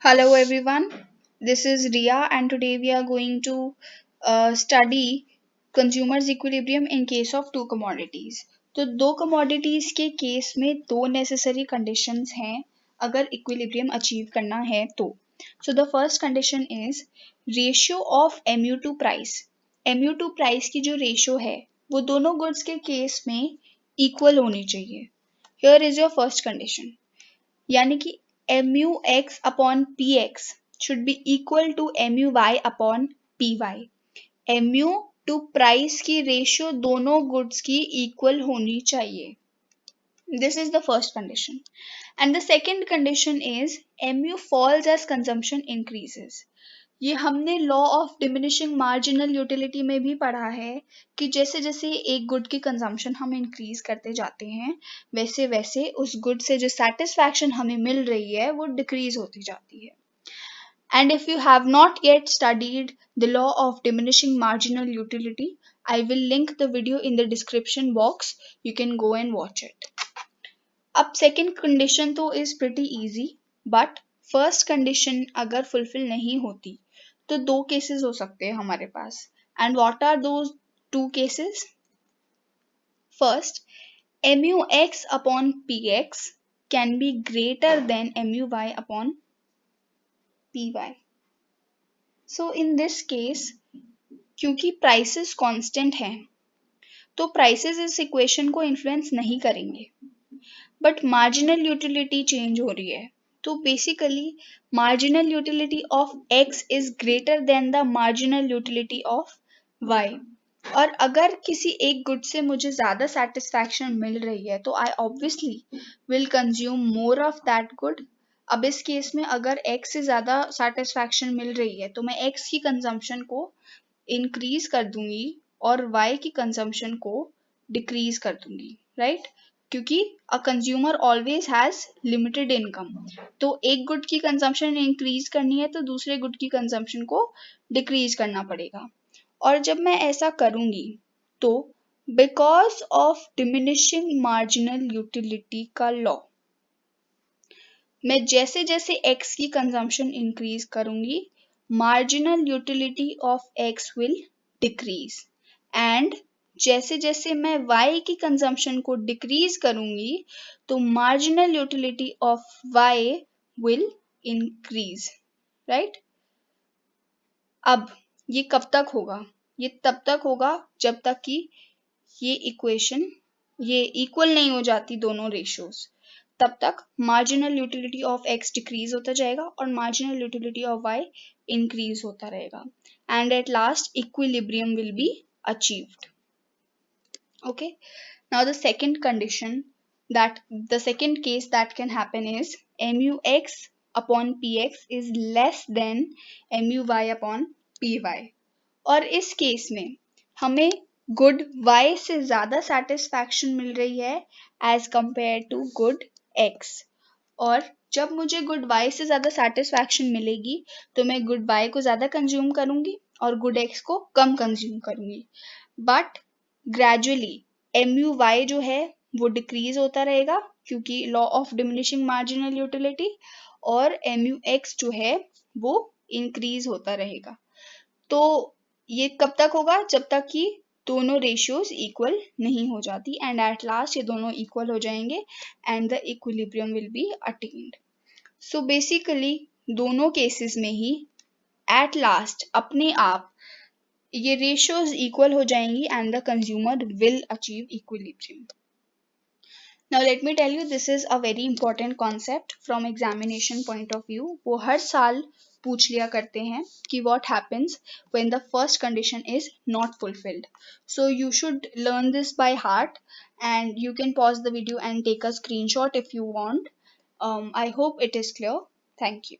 Hello everyone, this is Ria and today we are going to study consumers equilibrium in case of two commodities. तो दो commodities के case में दो necessary conditions हैं अगर equilibrium achieve करना है तो. So the first condition is ratio of mu to price. mu to price की जो ratio है वो दोनों goods के केस में equal होनी चाहिए. Here is your first condition. यानी कि mu x upon P X should be equal to mu y upon P Y. mu to price की रेशियो दोनों गुड्स की इक्वल होनी चाहिए. This is the first condition. And the second condition is mu falls as consumption increases. ये हमने law of diminishing marginal utility में भी पढ़ा है कि जैसे जैसे एक गुड की कंजम्पशन हम इंक्रीज करते जाते हैं वैसे वैसे उस गुड से जो सेटिस्फैक्शन हमें मिल रही है वो डिक्रीज होती जाती है. And if you have not yet studied the law of diminishing marginal utility, I will link the video in the description box. You can go and watch it. अब सेकेंड कंडीशन तो is pretty easy but first condition अगर fulfil नहीं होती तो दो cases हो सकते हैं हमारे पास. And what are those two cases? First, mu x upon px can be greater than mu y upon py. So in this case, क्योंकि प्राइसेस कांस्टेंट हैं तो प्राइसेस इस इक्वेशन को इन्फ्लुएंस नहीं करेंगे बट मार्जिनल यूटिलिटी चेंज हो रही है. तो basically marginal utility of x is greater than the marginal utility of y. और अगर किसी एक गुड से मुझे ज्यादा सेटिस्फैक्शन मिल रही है तो I obviously will consume more of that good. अब इस केस में अगर x से ज्यादा सेटिस्फैक्शन मिल रही है तो मैं x की कंजम्पशन को इंक्रीज कर दूंगी और y की कंजम्पशन को डिक्रीज कर दूंगी, राइट? क्योंकि a consumer always has limited income. तो एक गुड की कंजम्पशन इंक्रीज करनी है तो दूसरे गुड की कंजम्पशन को डिक्रीज करना पड़ेगा. और जब मैं ऐसा करूंगी तो because of diminishing marginal utility का लॉ मैं जैसे जैसे x की कंजम्पशन इंक्रीज करूंगी marginal utility of x will decrease. And जैसे जैसे मैं y की कंजम्पशन को डिक्रीज करूंगी तो marginal utility of y will increase, right? अब ये कब तक होगा? ये तब तक होगा जब तक कि ये इक्वेशन ये इक्वल नहीं हो जाती दोनों रेशियोज. तब तक marginal utility of x decrease होता जाएगा और marginal utility of y increase होता रहेगा. And at last equilibrium will be achieved. Okay, now the second condition, that the second case that can happen is mu x upon px is less than mu y upon py. और इस case में हमें good y से ज्यादा satisfaction मिल रही है as compared to good x. और जब मुझे गुड y से ज्यादा सेटिस्फैक्शन मिलेगी तो मैं गुड y को ज्यादा कंज्यूम करूंगी और गुड x को कम कंज्यूम करूंगी. बट ग्रेजुअली mu y जो है वो डिक्रीज होता रहेगा क्योंकि law of diminishing marginal utility, और mu x जो है वो इंक्रीज होता रहेगा. तो ये कब तक होगा? जब तक कि दोनों रेशियोज इक्वल नहीं हो जाती. एंड एट लास्ट ये दोनों इक्वल हो जाएंगे and the equilibrium will be attend. So basically दोनों केसेस में ही एट लास्ट अपने आप ये रेशियोज इक्वल हो जाएंगी and the consumer will achieve equilibrium. Now let me tell you, this is a very important concept from examination point of view. वो हर साल पूछ लिया करते हैं कि what happens when the first condition is not fulfilled. So you should learn this by heart and you can pause the video and take a screenshot if you want. I hope it is clear. Thank you.